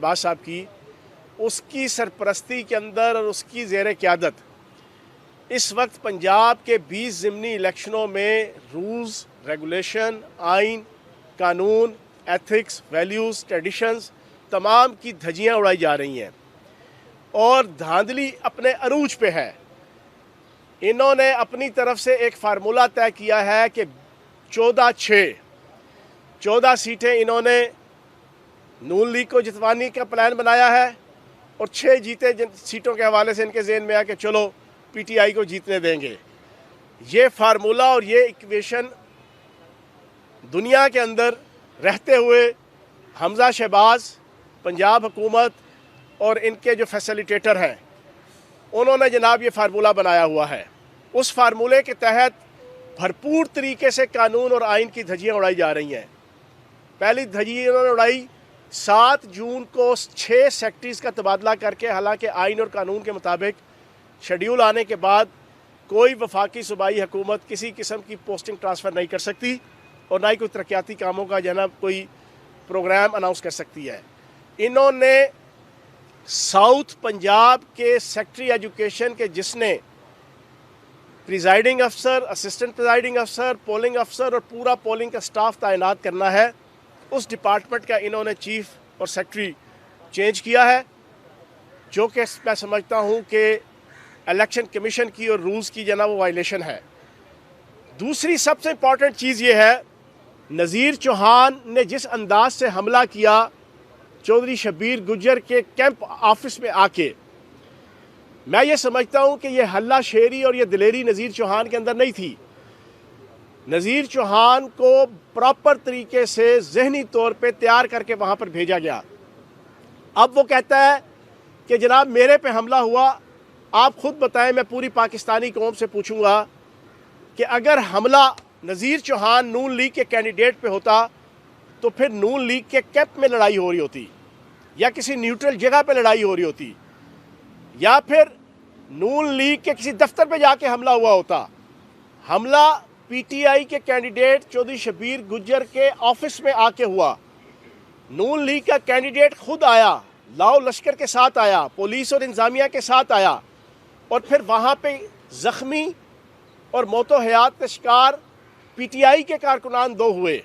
شہباز صاحب کی، اس کی سرپرستی کے اندر اور اس کی زیر قیادت اس وقت پنجاب کے 20 ضمنی الیکشنوں میں رولز، ریگولیشن، آئین، قانون، ایتھکس، ویلیوز، ٹریڈیشنز تمام کی دھجیاں اڑائی جا رہی ہیں اور دھاندلی اپنے عروج پہ ہے۔ انہوں نے اپنی طرف سے ایک فارمولہ طے کیا ہے کہ 14 سیٹیں انہوں نے نون لیگ کو جتوانے کا پلان بنایا ہے اور 6 جیتے جن سیٹوں کے حوالے سے ان کے ذہن میں آ کہ چلو پی ٹی آئی کو جیتنے دیں گے۔ یہ فارمولہ اور یہ ایکویشن دنیا کے اندر رہتے ہوئے حمزہ شہباز، پنجاب حکومت اور ان کے جو فیسیلیٹیٹر ہیں انہوں نے جناب یہ فارمولہ بنایا ہوا ہے۔ اس فارمولے کے تحت بھرپور طریقے سے قانون اور آئین کی دھجیاں اڑائی جا رہی ہیں۔ پہلی دھجی انہوں نے اڑائی 7 جون کو 6 سیکٹریز کا تبادلہ کر کے، حالانکہ آئین اور قانون کے مطابق شیڈیول آنے کے بعد کوئی وفاقی صوبائی حکومت کسی قسم کی پوسٹنگ ٹرانسفر نہیں کر سکتی اور نہ ہی کوئی ترقیاتی کاموں کا جناب کوئی پروگرام اناؤنس کر سکتی ہے۔ انہوں نے ساؤتھ پنجاب کے سیکٹری ایجوکیشن کے جس نے پریزائڈنگ افسر، اسسٹنٹ پریزائڈنگ افسر، پولنگ افسر اور پورا پولنگ کا سٹاف تعینات کرنا ہے، اس ڈپارٹمنٹ کا انہوں نے چیف اور سیکٹری چینج کیا ہے، جو کہ میں سمجھتا ہوں کہ الیکشن کمیشن کی اور رولز کی جناب وہ وائلیشن ہے۔ دوسری سب سے امپورٹنٹ چیز یہ ہے، نذیر چوہان نے جس انداز سے حملہ کیا چودھری شبیر گجر کے کیمپ آفس میں آ کے، میں یہ سمجھتا ہوں کہ یہ ہلہ شیری اور یہ دلیری نذیر چوہان کے اندر نہیں تھی۔ نذیر چوہان کو پراپر طریقے سے ذہنی طور پہ تیار کر کے وہاں پر بھیجا گیا۔ اب وہ کہتا ہے کہ جناب میرے پہ حملہ ہوا، آپ خود بتائیں، میں پوری پاکستانی قوم سے پوچھوں گا کہ اگر حملہ نذیر چوہان نون لیگ کے کینڈیڈیٹ پہ ہوتا تو پھر نون لیگ کے کیمپ میں لڑائی ہو رہی ہوتی یا کسی نیوٹرل جگہ پہ لڑائی ہو رہی ہوتی یا پھر نون لیگ کے کسی دفتر پہ جا کے حملہ ہوا ہوتا۔ حملہ پی ٹی آئی کے کینڈیڈیٹ چودھری شبیر گجر کے آفس میں آ کے ہوا۔ نون لیگ کا کینڈیڈیٹ خود آیا، لاؤ لشکر کے ساتھ آیا، پولیس اور انتظامیہ کے ساتھ آیا اور پھر وہاں پہ زخمی اور موت و حیات کا شکار پی ٹی آئی کے کارکنان 2 ہوئے۔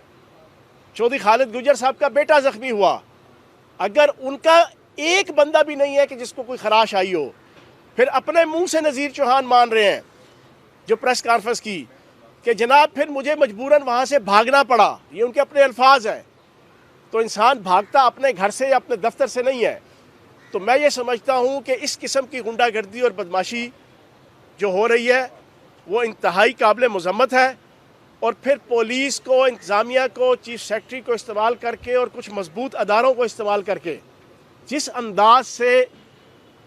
چودھری خالد گجر صاحب کا بیٹا زخمی ہوا۔ اگر ان کا ایک بندہ بھی نہیں ہے کہ جس کو کوئی خراش آئی ہو، پھر اپنے منہ سے نذیر چوہان مان رہے ہیں جو پریس کانفرنس کی کہ جناب پھر مجھے مجبوراً وہاں سے بھاگنا پڑا، یہ ان کے اپنے الفاظ ہیں۔ تو انسان بھاگتا اپنے گھر سے یا اپنے دفتر سے نہیں ہے۔ تو میں یہ سمجھتا ہوں کہ اس قسم کی غنڈہ گردی اور بدماشی جو ہو رہی ہے وہ انتہائی قابل مذمت ہے، اور پھر پولیس کو، انتظامیہ کو، چیف سیکرٹری کو استعمال کر کے اور کچھ مضبوط اداروں کو استعمال کر کے جس انداز سے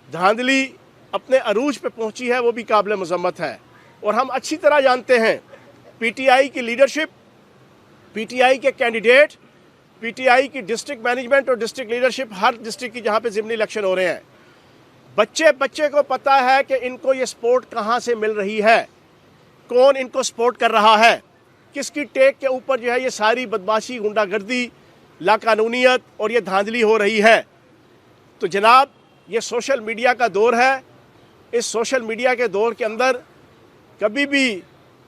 دھاندلی اپنے عروج پہ پہنچی ہے وہ بھی قابل مذمت ہے۔ اور ہم اچھی طرح جانتے ہیں پی ٹی آئی کی لیڈرشپ، پی ٹی آئی کے کینڈیڈیٹ، پی ٹی آئی کی ڈسٹرکٹ مینجمنٹ اور ڈسٹرکٹ لیڈرشپ، ہر ڈسٹرکٹ کی جہاں پہ ضمنی الیکشن ہو رہے ہیں، بچے کو پتہ ہے کہ ان کو یہ سپورٹ کہاں سے مل رہی ہے، کون ان کو سپورٹ کر رہا ہے، کس کی ٹیک کے اوپر جو ہے یہ ساری بدماشی، غنڈہ گردی، لاقانونیت اور یہ دھاندلی ہو رہی ہے۔ تو جناب یہ سوشل میڈیا کا دور ہے، اس سوشل میڈیا کے دور کے اندر کبھی بھی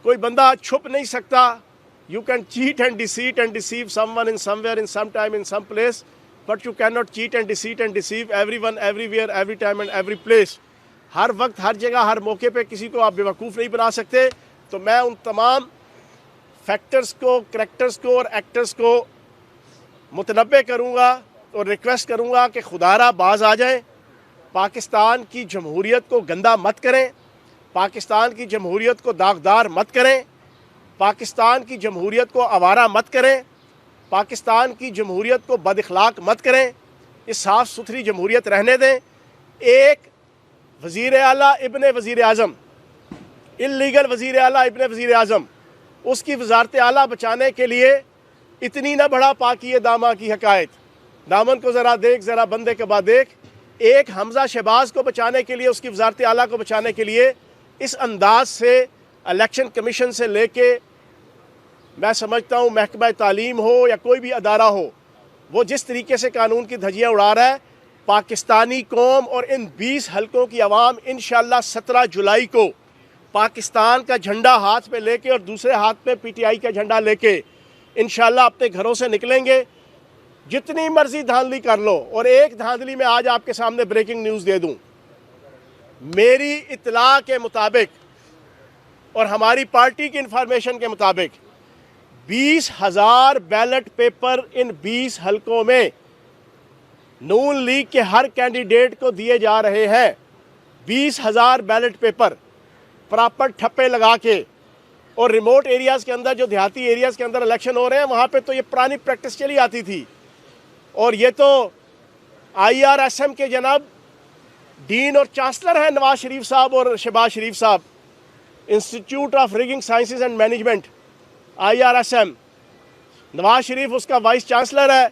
کوئی بندہ چھپ نہیں سکتا۔ You can cheat and deceive someone in somewhere, in some time, in some place, but you cannot cheat and deceive everyone, everywhere, every time and every place. ہر وقت، ہر جگہ، ہر موقع پہ کسی کو آپ بیوقوف نہیں بنا سکتے۔ تو میں ان تمام فیکٹرز کو، کریکٹرز کو اور ایکٹرز کو متنبع کروں گا اور ریکویسٹ کروں گا کہ خدارہ باز آ جائیں، پاکستان کی جمہوریت کو گندہ مت کریں، پاکستان کی جمہوریت کو داغدار مت کریں، پاکستان کی جمہوریت کو آوارہ مت کریں، پاکستان کی جمہوریت کو بد اخلاق مت کریں، اس صاف ستھری جمہوریت رہنے دیں۔ ایک وزیر اعلیٰ ابن وزیر اعظم، انلیگل وزیر اعلیٰ ابن وزیر اعظم، اس کی وزارت اعلیٰ بچانے کے لیے اتنی نہ بڑھا پاکیے داماں کی حکایت، دامن کو ذرا دیکھ ذرا بندے کے بعد دیکھ۔ ایک حمزہ شہباز کو بچانے کے لیے، اس کی وزارت اعلیٰ کو بچانے کے لیے اس انداز سے الیکشن کمیشن سے لے کے میں سمجھتا ہوں محکمہ تعلیم ہو یا کوئی بھی ادارہ ہو، وہ جس طریقے سے قانون کی دھجیاں اڑا رہا ہے، پاکستانی قوم اور ان 20 حلقوں کی عوام انشاءاللہ 17 جولائی کو پاکستان کا جھنڈا ہاتھ میں لے کے اور دوسرے ہاتھ میں پی ٹی آئی کا جھنڈا لے کے انشاءاللہ اپنے گھروں سے نکلیں گے. جتنی مرضی دھاندلی کر لو. اور ایک دھاندلی میں آج آپ کے سامنے بریکنگ نیوز دے دوں. میری اطلاع کے مطابق اور ہماری پارٹی کی انفارمیشن کے مطابق 20,000 بیلٹ پیپر ان 20 حلقوں میں نون لیگ کے ہر کینڈیڈیٹ کو دیے جا رہے ہیں. 20,000 بیلٹ پیپر پراپر ٹھپے لگا کے. اور ریموٹ ایریاز کے اندر جو دیہاتی ایریاز کے اندر الیکشن ہو رہے ہیں وہاں پہ تو یہ پرانی پریکٹس چلی آتی تھی. اور یہ تو IRSM کے جناب ڈین اور چانسلر ہیں نواز شریف صاحب اور شہباز شریف صاحب. Institute of rigging sciences and management IRSM. Nawaz Sharif اس کا وائس چانسلر ہے,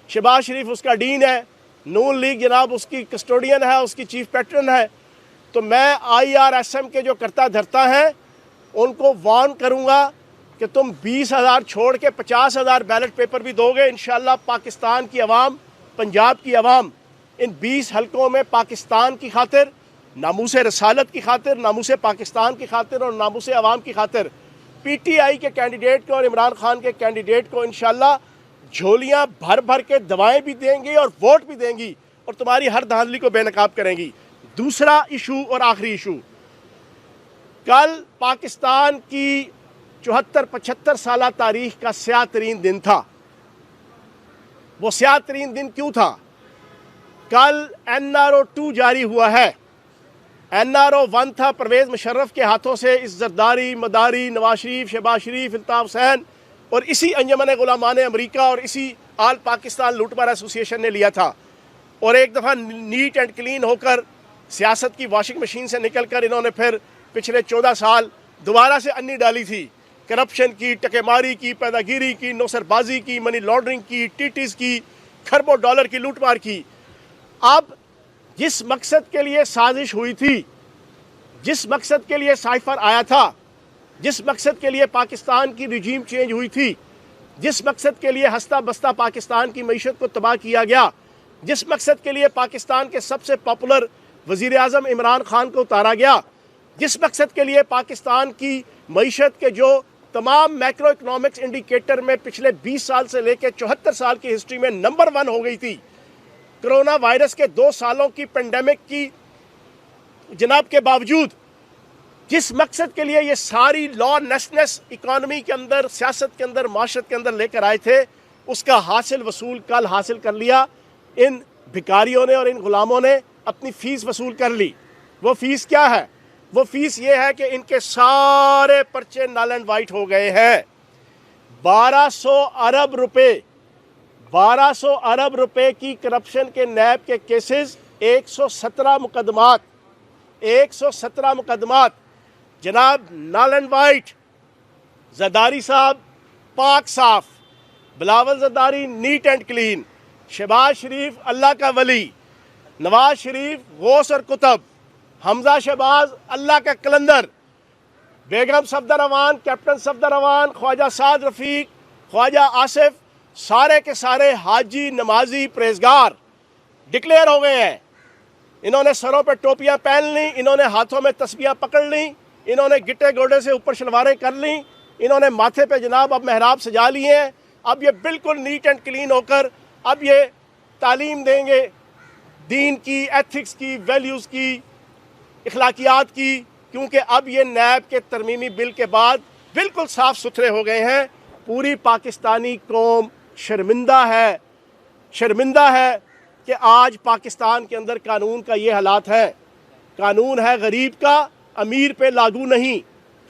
شہباز شریف اس کا ڈین ہے, نون لیگ جناب اس کی کسٹوڈین ہے, اس کی چیف پیٹرن ہے. تو میں IRSM کے جو کرتا دھرتا ہیں ان کو وارن کروں گا کہ تم 20,000 چھوڑ کے 50,000 بیلٹ پیپر بھی دو گے. انشاءاللہ پاکستان کی عوام, پنجاب کی عوام ان 20 حلقوں میں پاکستان کی خاطر, ناموس رسالت کی خاطر, ناموس پاکستان کی خاطر اور ناموس عوام کی خاطر پی ٹی آئی کے کینڈیڈیٹ کو اور عمران خان کے کینڈیڈیٹ کو انشاءاللہ جھولیاں بھر بھر کے دوائیں بھی دیں گی اور ووٹ بھی دیں گی اور تمہاری ہر دھاندلی کو بے نقاب کریں گی. دوسرا ایشو اور آخری ایشو, کل پاکستان کی 74-75 سالہ تاریخ کا سیاہ ترین دن تھا. وہ سیاہ ترین دن کیوں تھا؟ کل NRO 2 جاری ہوا ہے. NRO 1 تھا پرویز مشرف کے ہاتھوں سے اس زرداری, مداری, نواز شریف, شہباز شریف, الطاف حسین اور اسی انجمن غلامان امریکہ اور اسی آل پاکستان لوٹ مار ایسوسی ایشن نے لیا تھا. اور ایک دفعہ نیٹ اینڈ کلین ہو کر سیاست کی واشنگ مشین سے نکل کر انہوں نے پھر پچھلے 14 سال دوبارہ سے انی ڈالی تھی. کرپشن کی, ٹکے ماری کی, پیداگیری کی, نوسر بازی کی, منی لانڈرنگ کی, ٹیٹیز کی, کھربوں ڈالر کی لوٹ مار کی. اب جس مقصد کے لیے سازش ہوئی تھی, جس مقصد کے لیے سائفر آیا تھا, جس مقصد کے لیے پاکستان کی رجیم چینج ہوئی تھی, جس مقصد کے لیے ہستہ بستہ پاکستان کی معیشت کو تباہ کیا گیا, جس مقصد کے لیے پاکستان کے سب سے پاپولر وزیر اعظم عمران خان کو اتارا گیا, جس مقصد کے لیے پاکستان کی معیشت کے جو تمام میکرو اکنامکس انڈیکیٹر میں پچھلے 20 سال سے لے کے 74 سال کی ہسٹری میں نمبر 1 ہو گئی تھی, کرونا وائرس کے 2 سالوں کی پینڈیمک کی جناب کے باوجود, جس مقصد کے لیے یہ ساری لا نیسنس اکانومی کے اندر, سیاست کے اندر, معاشرت کے اندر لے کر آئے تھے, اس کا حاصل وصول کل حاصل کر لیا. ان بھکاریوں نے اور ان غلاموں نے اپنی فیس وصول کر لی. وہ فیس کیا ہے؟ وہ فیس یہ ہے کہ ان کے سارے پرچے نل اینڈ وائٹ ہو گئے ہیں. 1200 ارب روپے 1200 ارب روپے کی کرپشن کے نیب کے کیسز, 117 مقدمات 117 مقدمات جناب نل اینڈ وائٹ. زرداری صاحب پاک صاف, Bilawal Zardari neat and clean, Shahbaz Sharif اللہ کا ولی, نواز شریف غوث اور کتب, حمزہ شہباز اللہ کا کلندر, بیگم صفدر روان, کیپٹن صفدر روان, خواجہ سعد رفیق, خواجہ آصف, سارے کے سارے حاجی, نمازی, پرہیزگار ڈکلیئر ہو گئے ہیں. انہوں نے سروں پہ ٹوپیاں پہن لیں, انہوں نے ہاتھوں میں تسبیحاں پکڑ لیں, انہوں نے گٹے گوڑے سے اوپر شلواریں کر لیں, انہوں نے ماتھے پہ جناب اب محراب سجا لیے ہیں. اب یہ بالکل نیٹ اینڈ کلین ہو کر اب یہ تعلیم دیں گے دین کی, ایتھکس کی, ویلیوز کی, اخلاقیات کی, کیونکہ اب یہ نیب کے ترمیمی بل کے بعد بالکل صاف ستھرے ہو گئے ہیں. پوری پاکستانی قوم شرمندہ ہے کہ آج پاکستان کے اندر قانون کا یہ حالات ہے. قانون ہے غریب کا, امیر پہ لاگو نہیں.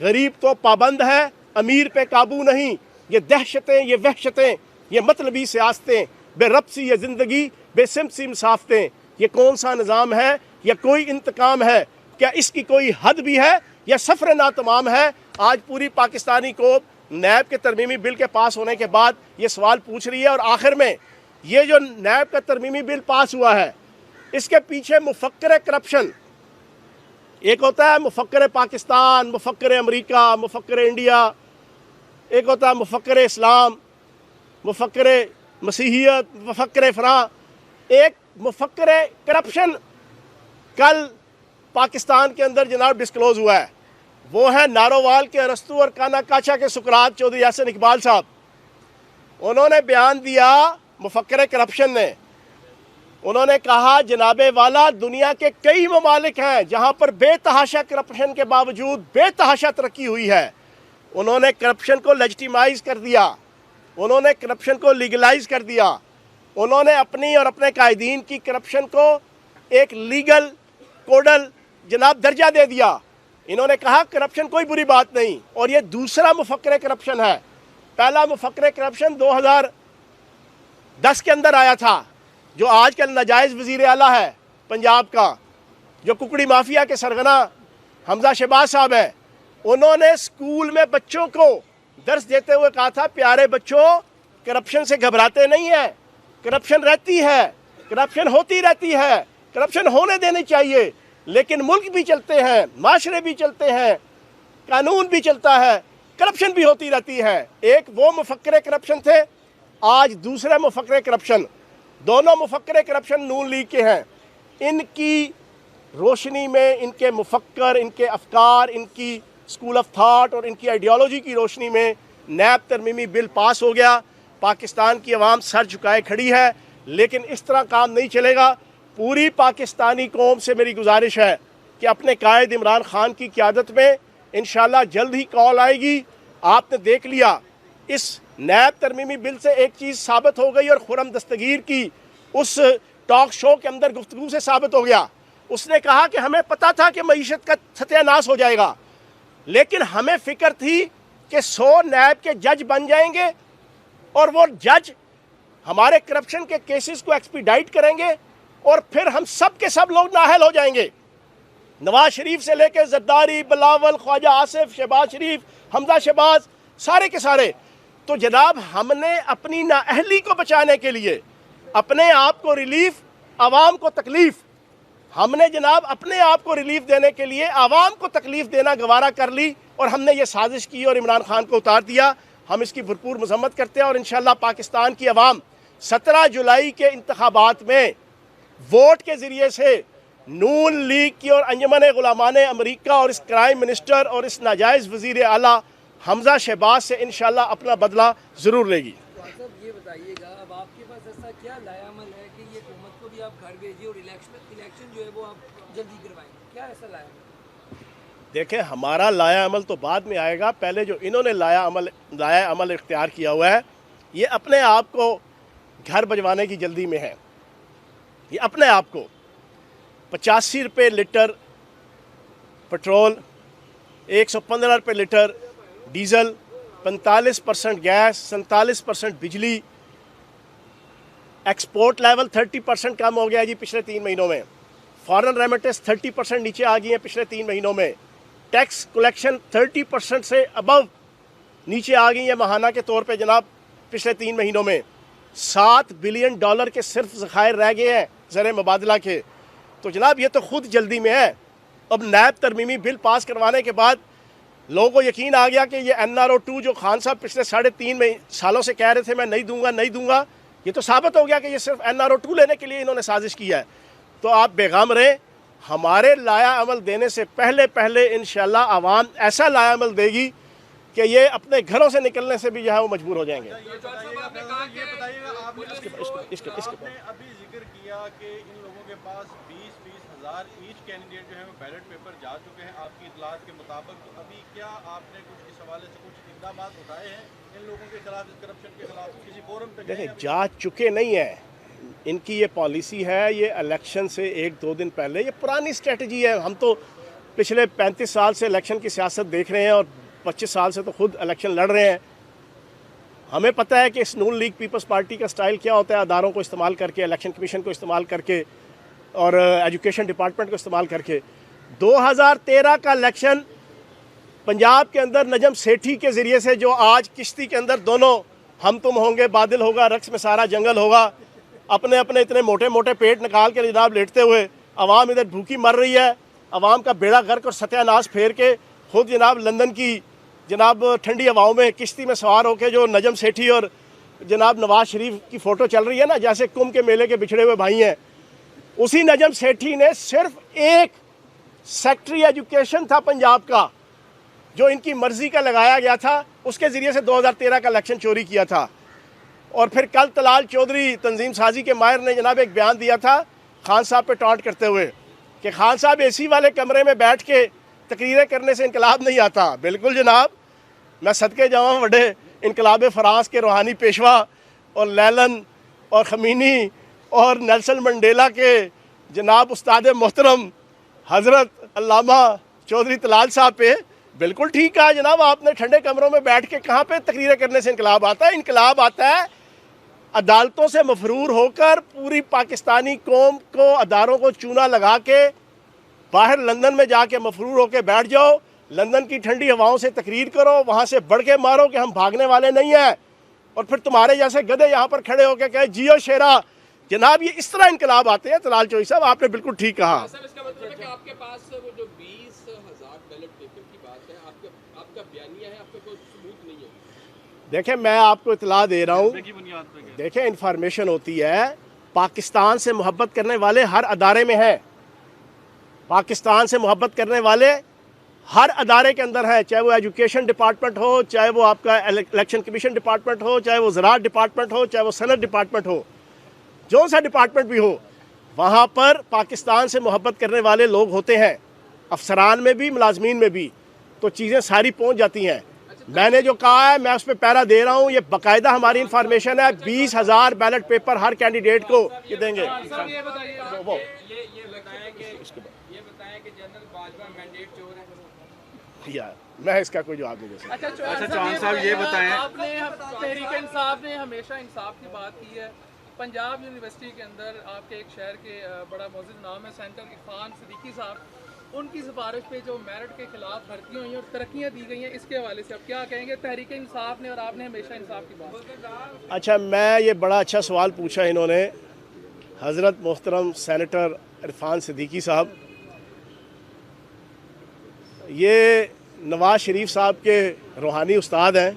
غریب تو پابند ہے, امیر پہ قابو نہیں. یہ دہشتیں, یہ وحشتیں, یہ مطلبی سیاستیں, بے رب سی یہ زندگی, بے سمت سی مسافتیں, یہ کون سا نظام ہے یا کوئی انتقام ہے؟ کیا اس کی کوئی حد بھی ہے یا سفر ناتمام ہے؟ آج پوری پاکستانی قوم نیب کے ترمیمی بل کے پاس ہونے کے بعد یہ سوال پوچھ رہی ہے. اور آخر میں یہ جو نیب کا ترمیمی بل پاس ہوا ہے, اس کے پیچھے مفکر کرپشن, ایک ہوتا ہے مفکر پاکستان, مفکر امریکہ, مفکر انڈیا, ایک ہوتا ہے مفکر اسلام, مفکر مسیحیت, مفکر فلاں. ایک मुफक्कर करप्शन कल पाकिस्तान के अंदर जनाब डिस्क्लोज हुआ है, वो है नारोवाल के अरस्तू और कानाकाचा के सुकरात चौधरी यासिन इकबाल साहब। उन्होंने बयान दिया, मुफक्कर करप्शन ने, उन्होंने कहा जनाबे वाला दुनिया के कई ममालिक हैं जहां पर बेतहाशा करप्शन के बावजूद बेतहाशा तरक्की हुई है। उन्होंने करप्शन को लेजिटिमाइज कर दिया, उन्होंने करप्शन को लीगलाइज कर दिया, उन्होंने अपनी और अपने कायदीन की करप्शन को एक लीगल कोडल जनाब दर्जा दे दिया। इन्होंने कहा करप्शन कोई बुरी बात नहीं। और ये दूसरा मुफक्कर करप्शन है। पहला मुफक्कर करप्शन 2010 के अंदर आया था, जो आजकल नाजायज़ वज़ीर आला है पंजाब का, जो कुकड़ी माफिया के सरगना हमजा शहबाज साहब हैं। उन्होंने स्कूल में बच्चों को दर्स देते हुए कहा था, प्यारे बच्चों करप्शन से घबराते नहीं हैं, करप्शन रहती है, करप्शन होती रहती है, करप्शन होने देनी चाहिए, लेकिन मुल्क भी चलते हैं, माशरे भी चलते हैं, कानून भी चलता है, करप्शन भी होती रहती है। एक वो मुफक्कर करप्शन थे, आज दूसरे मुफक्कर करप्शन। दोनों मुफक्कर करप्शन नून लीग के हैं। इनकी रोशनी में, इनके मुफक्कर, इनके अफकार, इनकी स्कूल ऑफ थाट और इनकी आइडियोलॉजी की रोशनी में नैब तरमीमी बिल पास हो गया। पाकिस्तान की आवाम सर झुकाए खड़ी है, लेकिन इस तरह काम नहीं चलेगा। पूरी पाकिस्तानी कौम से मेरी गुजारिश है कि अपने कायद इमरान खान की क़यादत में इंशाल्लाह जल्द ही कॉल आएगी। आपने देख लिया, इस नैब तरमीमी बिल से एक चीज़ साबित हो गई, और खुरम दस्तगीर की उस टॉक शो के अंदर गुफ्तगू से साबित हो गया। उसने कहा कि हमें पता था कि मईशत का सत्यानाश हो जाएगा, लेकिन हमें फ़िक्र थी कि 100 नैब के जज बन जाएंगे और वो जज हमारे करप्शन के केसेस को एक्सपीडाइट करेंगे और फिर हम सब के सब लोग नाअहल हो जाएंगे। नवाज शरीफ से लेकर जरदारी, बिलावल, ख्वाजा आसिफ, शहबाज शरीफ, हमजा शहबाज, सारे के सारे। तो जनाब हमने अपनी नाअहली को बचाने के लिए, अपने आप को रिलीफ, आवाम को तकलीफ़, हमने जनाब अपने आप को रिलीफ देने के लिए आवाम को तकलीफ़ देना गवारा कर ली, और हमने ये साजिश की और इमरान खान को उतार दिया। हम इसकी भरपूर मजम्मत करते हैं, और इंशाअल्लाह पाकिस्तान की आवाम 17 जुलाई के इंतखाबात में वोट के ज़रिए से नून लीग की और अंजुमन गुलामान अमरीका और इस क्राइम मिनिस्टर और इस नाजायज़ वज़ीर आला हमजा शहबाज से इंशाअल्लाह अपना बदला ज़रूर लेगी। ये बताइएगा, अब आपके पास ऐसा क्या लायामल है कि ये हुकूमत को भी आप घर भेजिए और इलेक्शन जो है वो आप जल्दी करवाएंगे? क्या ऐसा लायामल? देखें, हमारा लाया अमल तो बाद में आएगा। पहले जो इन्होंने लाया अमल इख्तियार किया हुआ है, ये अपने आप को घर भजवाने की जल्दी में है। ये अपने आप को 85 रुपये लीटर पेट्रोल, 115 रुपये लीटर डीज़ल, 45% गैस, 47% बिजली, एक्सपोर्ट लेवल 30% कम हो गया जी पिछले 3 महीनों में। फॉरेन रेमिटेंस 30% नीचे आ गई हैं पिछले 3 महीनों में। टैक्स कलेक्शन 30% से अबव नीचे आ गई है माहाना के तौर पे जनाब पिछले 3 महीनों में। $7 बिलियन के सिर्फ ज़खायर रह गए हैं ज़र मुबादला के। तो जनाब ये तो खुद जल्दी में है। अब नैब तरमीमी बिल पास करवाने के बाद लोगों को यकीन आ गया कि ये NRO 2 जो खान साहब पिछले 3.5 सालों से कह रहे थे मैं नहीं दूंगा, ये तो साबित हो गया कि ये सिर्फ NRO 2 लेने के लिए इन्होंने साजिश की है। तो आप बेगम रहे, हमारे लाया अमल देने से पहले इंशाल्लाह आवाम ऐसा लाया अमल देगी कि ये अपने घरों से निकलने से भी जो है वो मजबूर हो जाएंगे। आपने अभी जिक्र किया कि इन लोगों के पास 20-20 हज़ार ईच कैंडिडेट जो है वो बैलेट पेपर जा चुके हैं आपकी इतलात के मुताबिक। तो अभी क्या आपने कुछ इस हवाले से कुछ इक़दाम उठाए हैं इन लोगों के खिलाफ, इस करप्शन के खिलाफ किसी फोरम पे? देखिए, जा चुके नहीं हैं, इनकी ये पॉलिसी है। ये इलेक्शन से 1-2 दिन पहले, ये पुरानी स्ट्रेटजी है। हम तो पिछले 35 साल से इलेक्शन की सियासत देख रहे हैं और 25 साल से तो खुद इलेक्शन लड़ रहे हैं। हमें पता है कि इस नून लीग पीपल्स पार्टी का स्टाइल क्या होता है, अदारों को इस्तेमाल करके, इलेक्शन कमीशन को इस्तेमाल करके और एजुकेशन डिपार्टमेंट को इस्तेमाल करके। 2013 का इलेक्शन पंजाब के अंदर नजम सेठी के ज़रिए से, जो आज किश्ती के अंदर दोनों हम तुम होंगे, बादल होगा, रक्स में सारा जंगल होगा, अपने अपने इतने मोटे मोटे पेट निकाल के जनाब लेटते हुए आवाम इधर भूखी मर रही है। आवाम का बेड़ा गर्क और सत्यानाश फेर के खुद जनाब लंदन की जनाब ठंडी हवाओं में किश्ती में सवार होकर जो नजम सेठी और जनाब नवाज शरीफ की फ़ोटो चल रही है ना, जैसे कुंभ के मेले के बिछड़े हुए भाई हैं, उसी नजम सेठी ने सिर्फ एक सेक्रेटरी एजुकेशन था पंजाब का जो इनकी मर्जी का लगाया गया था, उसके ज़रिए से 2013 का इलेक्शन चोरी किया था। और फिर कल तलाल चौधरी तंजीम साजी के माहिर ने जनाब एक बयान दिया था खान साहब पे टॉन्ट करते हुए कि खान साहब एसी वाले कमरे में बैठ के तकरीरें करने से इनकलाब नहीं आता। बिल्कुल जनाब, मैं सदके जावा बड़े इनकलाब फ़रांस के रूहानी पेशवा और लैलन और खमीनी और नेल्सन मंडेला के जनाब उस्ताद मोहतरम हज़रत अल्लामा चौधरी तलाल साहब पे बिल्कुल ठीक कहा जनाब आपने, ठंडे कमरों में बैठ के कहाँ पे तकरीरें करने से इनकलाब आता है। इनकलाब आता है अदालतों से मफरूर होकर पूरी पाकिस्तानी कौम को अदारों को चूना लगा के बाहर लंदन में जाके मफरूर होकर बैठ जाओ, लंदन की ठंडी हवाओं से तकरीर करो, वहाँ से बढ़ के मारो कि हम भागने वाले नहीं हैं, और फिर तुम्हारे जैसे गधे यहाँ पर खड़े होकर कहे जियो शेरा। जनाब ये इस तरह इनकलाब आते हैं। तलाल चौधरी साहब आपने बिल्कुल ठीक कहा। सर इसका मतलब है कि आपके पास वो जो 20,000 बैलेट पेपर की बात है, आपका बयानिया है, आपका कोई सबूत नहीं है? देखें मैं आपको इतला दे रहा हूँ, देखें इंफॉर्मेशन होती है, पाकिस्तान से मोहब्बत करने वाले हर अदारे में है, पाकिस्तान से मोहब्बत करने वाले हर अदारे के अंदर है, चाहे वो एजुकेशन डिपार्टमेंट हो, चाहे वो आपका इलेक्शन कमीशन डिपार्टमेंट हो, चाहे वो ज़राअत डिपार्टमेंट हो, चाहे वो सनत डिपार्टमेंट हो, जो सा डिपार्टमेंट भी हो, वहाँ पर पाकिस्तान से मोहब्बत करने वाले लोग होते हैं, अफसरान में भी मुलाजमीन में भी, तो चीज़ें सारी पहुँच जाती हैं। मैंने जो कहा है मैं उस पर पैरा दे रहा हूँ, ये बाकायदा हमारी इंफॉर्मेशन है। 20,000 बैलेट पेपर हर कैंडिडेट को ये देंगे। ये बताएं कि जनरल बाजवा मैंडेट चोर है? या मैं इसका कोई जवाब नहीं दे सकता। अच्छा चौहान साहब ये बताएं, आपने तहरीक इंसाफ ने हमेशा इंसाफ की बात की है। पंजाब यूनिवर्सिटी के अंदर आपके एक शहर के बड़ा मौजूद नाम है सेंटर इरफान सिद्दीकी साहब, उनकी सिफारिश पे जो मेरिट के खिलाफ भर्तियाँ हुई और तरक्कियाँ दी गई हैं, इसके हवाले से आप क्या कहेंगे? तहरीक इंसाफ ने और आपने हमेशा इंसाफ की बात की। अच्छा, मैं ये बड़ा अच्छा सवाल पूछा इन्होंने हज़रत मोहतरम सेनेटर इरफान सिद्दीकी साहब। ये नवाज़ शरीफ साहब के रूहानी उस्ताद हैं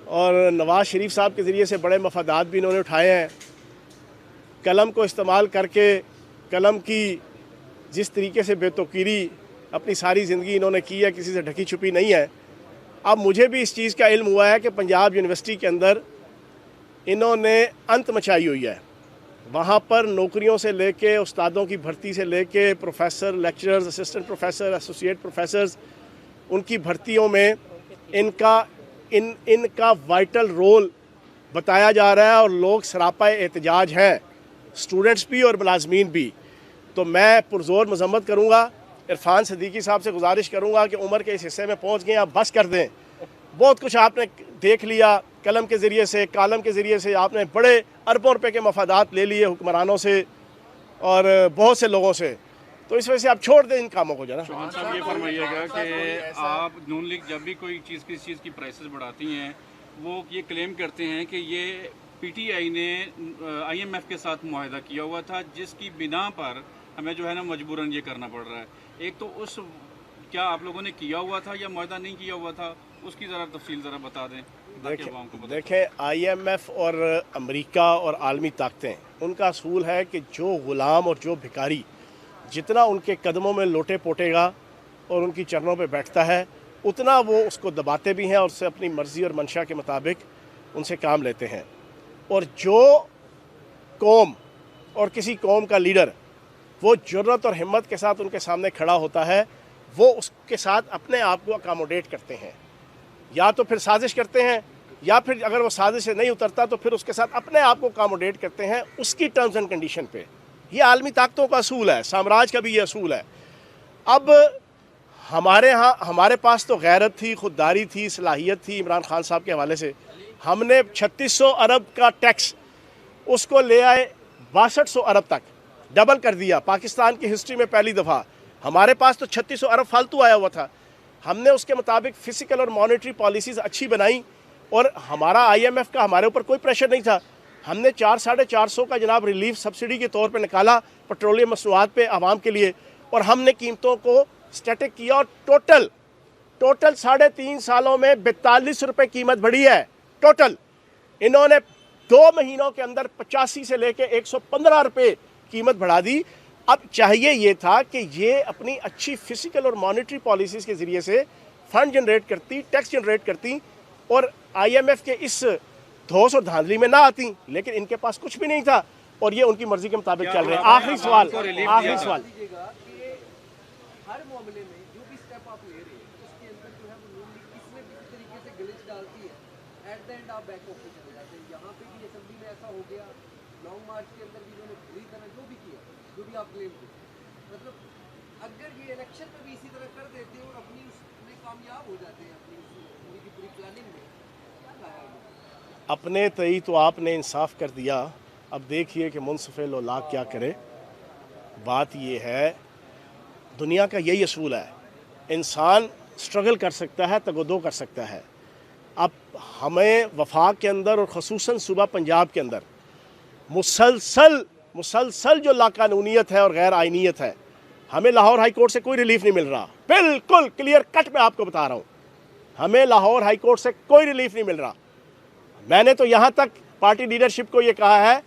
और नवाज़ शरीफ साहब के ज़रिए से बड़े मफादात भी इन्होंने उठाए हैं। कलम को इस्तेमाल करके कलम की जिस तरीके से बेतौकीरी अपनी सारी ज़िंदगी इन्होंने की है, किसी से ढकी छुपी नहीं है। अब मुझे भी इस चीज़ का इल्म हुआ है कि पंजाब यूनिवर्सिटी के अंदर इन्होंने अंत मचाई हुई है। वहाँ पर नौकरियों से लेके उस्तादों की भर्ती से लेके professor, lecturers, assistant professor, associate professors, उनकी भर्तियों में इनका वाइटल रोल बताया जा रहा है और लोग सरापा एहतजाज हैं, स्टूडेंट्स भी और मुलाजमीन भी। तो मैं पुरजोर मजम्मत करूँगा, इरफान सिद्दीकी साहब से गुजारिश करूँगा कि उम्र के इस हिस्से में पहुँच गए, आप बस कर दें। बहुत कुछ आपने देख लिया कलम के ज़रिए से, कालम के ज़रिए से, आपने बड़े अरबों रुपए के मफादात ले लिए हुक्मरानों से और बहुत से लोगों से, तो इस वजह से आप छोड़ दें इन कामों को। जना चौहान साहब ये फरमाइएगा कि आप नून लीग जब भी कोई चीज़ किसी चीज़ की प्राइसेस बढ़ाती हैं, वो ये क्लेम करते हैं कि ये पीटीआई ने आईएमएफ के साथ मुआहदा किया हुआ था, जिसकी बिना पर हमें जो है ना मजबूरन ये करना पड़ रहा है। एक तो उस क्या आप लोगों ने किया हुआ था या मुआहदा नहीं किया हुआ था, उसकी ज़रा तफसील ज़रा बता दें। देखें आईएमएफ और अमेरिका और आलमी ताकतें, उनका असूल है कि जो ग़ुलाम और जो भिखारी जितना उनके कदमों में लोटे पोटेगा और उनकी चरणों पे बैठता है, उतना वो उसको दबाते भी हैं और उससे अपनी मर्ज़ी और मंशा के मुताबिक उनसे काम लेते हैं। और जो कौम और किसी कौम का लीडर वो जुर्रत और हिम्मत के साथ उनके सामने खड़ा होता है, वो उसके साथ अपने आप को अकामोडेट करते हैं, या तो फिर साजिश करते हैं, या फिर अगर वो साजिश से नहीं उतरता तो फिर उसके साथ अपने आप को अकामोडेट करते हैं उसकी टर्म्स एंड कंडीशन पे। ये आलमी ताकतों का असूल है, साम्राज्य का भी ये असूल है। अब हमारे पास तो गैरत थी, खुददारी थी, सलाहियत थी। इमरान खान साहब के हवाले से हमने 3600 अरब का टैक्स उसको ले आए 6200 अरब तक, डबल कर दिया। पाकिस्तान की हिस्ट्री में पहली दफ़ा हमारे पास तो 3600 अरब फालतू आया हुआ था। हमने उसके मुताबिक फ़िज़िकल और मॉनेटरी पॉलिसीज़ अच्छी बनाई और हमारा आईएमएफ का हमारे ऊपर कोई प्रेशर नहीं था। हमने 400-450 का जनाब रिलीफ सब्सिडी के तौर पे निकाला पेट्रोलियम मसनूआत पे आवाम के लिए, और हमने कीमतों को स्टैटिक किया और टोटल 3.5 सालों में 42 रुपये कीमत बढ़ी है टोटल। इन्होंने 2 महीनों के अंदर 85 से लेके 115 रुपए कीमत बढ़ा दी। अब चाहिए ये था कि ये अपनी अच्छी फिजिकल और मॉनेटरी पॉलिसीज़ के ज़रिए से फंड जनरेट करती, टैक्स जनरेट करती और IMF के इस धौस और धांधली में ना आती, लेकिन इनके पास कुछ भी नहीं था और ये उनकी मर्जी के मुताबिक चल रहे हैं। आखिरी सवाल दीजिएगा कि हर मामले में जो भी स्टेप आप ले रहे हैं उसके अंदर जो है वो नून लीग किसी न किसी तरीके से ग्लिच डालती है, एट द एंड आप बैक ऑफ पे चले जाते हैं। यहाँ पे भी असेंबली में ऐसा हो गया, लॉन्ग मार्च के अंदर भी इन्होंने पूरी तरह जो भी किया, जो भी आप क्लेम किए, मतलब अगर ये इलेक्शन में भी इसी तरह कर देते और अपनी उसमें कामयाब हो जाते हैं अपनी पूरी की पूरी प्लानिंग में, क्या लाया ये? अपने तई तो आपने इंसाफ कर दिया, अब देखिए कि मुनसिफ लाख क्या करे। बात ये है, दुनिया का यही असूल है, इंसान स्ट्रगल कर सकता है, तगदो कर सकता है। अब हमें वफाक के अंदर और ख़ुसूसन सूबा पंजाब के अंदर मुसलसल जो लाकानूनियत है और गैर आइनियत है, हमें लाहौर हाई कोर्ट से कोई रिलीफ नहीं मिल रहा। बिल्कुल क्लियर कट मैं आपको बता रहा हूँ, हमें लाहौर हाई कोर्ट से कोई रिलीफ नहीं मिल रहा। मैंने तो यहाँ तक पार्टी लीडरशिप को ये कहा है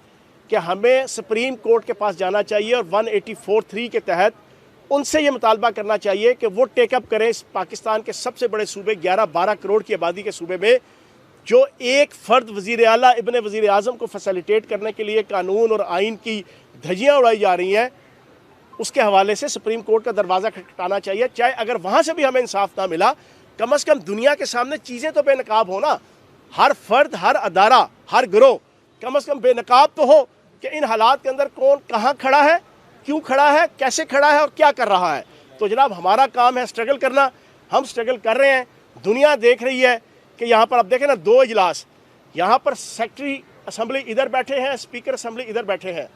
कि हमें सुप्रीम कोर्ट के पास जाना चाहिए और 184(3) के तहत उनसे ये मुतालबा करना चाहिए कि वो टेकअप करें इस पाकिस्तान के सबसे बड़े सूबे 11-12 करोड़ की आबादी के सूबे में, जो एक फ़र्द वज़ीर आला इब्ने वज़ीर आज़म को फैसिलिटेट करने के लिए कानून और आइन की धज्जियाँ उड़ाई जा रही हैं, उसके हवाले से सुप्रीम कोर्ट का दरवाज़ा खटखटाना चाहिए। चाहे अगर वहाँ से भी हमें इंसाफ ना मिला, कम अज़ कम दुनिया के सामने चीज़ें तो बेनकाब हो ना। हर फर्द, हर अदारा, हर गिरोह कम अज़ कम बेनकाब तो हो कि इन हालात के अंदर कौन कहाँ खड़ा है, क्यों खड़ा है, कैसे खड़ा है और क्या कर रहा है। तो जनाब हमारा काम है स्ट्रगल करना, हम स्ट्रगल कर रहे हैं। दुनिया देख रही है कि यहाँ पर अब देखें ना, 2 इजलास, यहाँ पर सेक्रेटरी असम्बली इधर बैठे हैं, स्पीकर असम्बली इधर बैठे हैं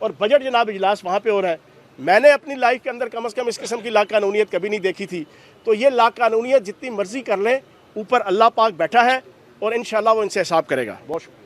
और बजट जनाब इजलास वहाँ पे हो रहा है। मैंने अपनी लाइफ के अंदर कम अज़ कम इस किस्म की लाकानूनियत कभी नहीं देखी थी। तो ये लाकानूनियत जितनी मर्जी कर लें, ऊपर अल्लाह पाक बैठा है और इंशाअल्लाह वो इनसे हिसाब करेगा। बहुत शुक्रिया।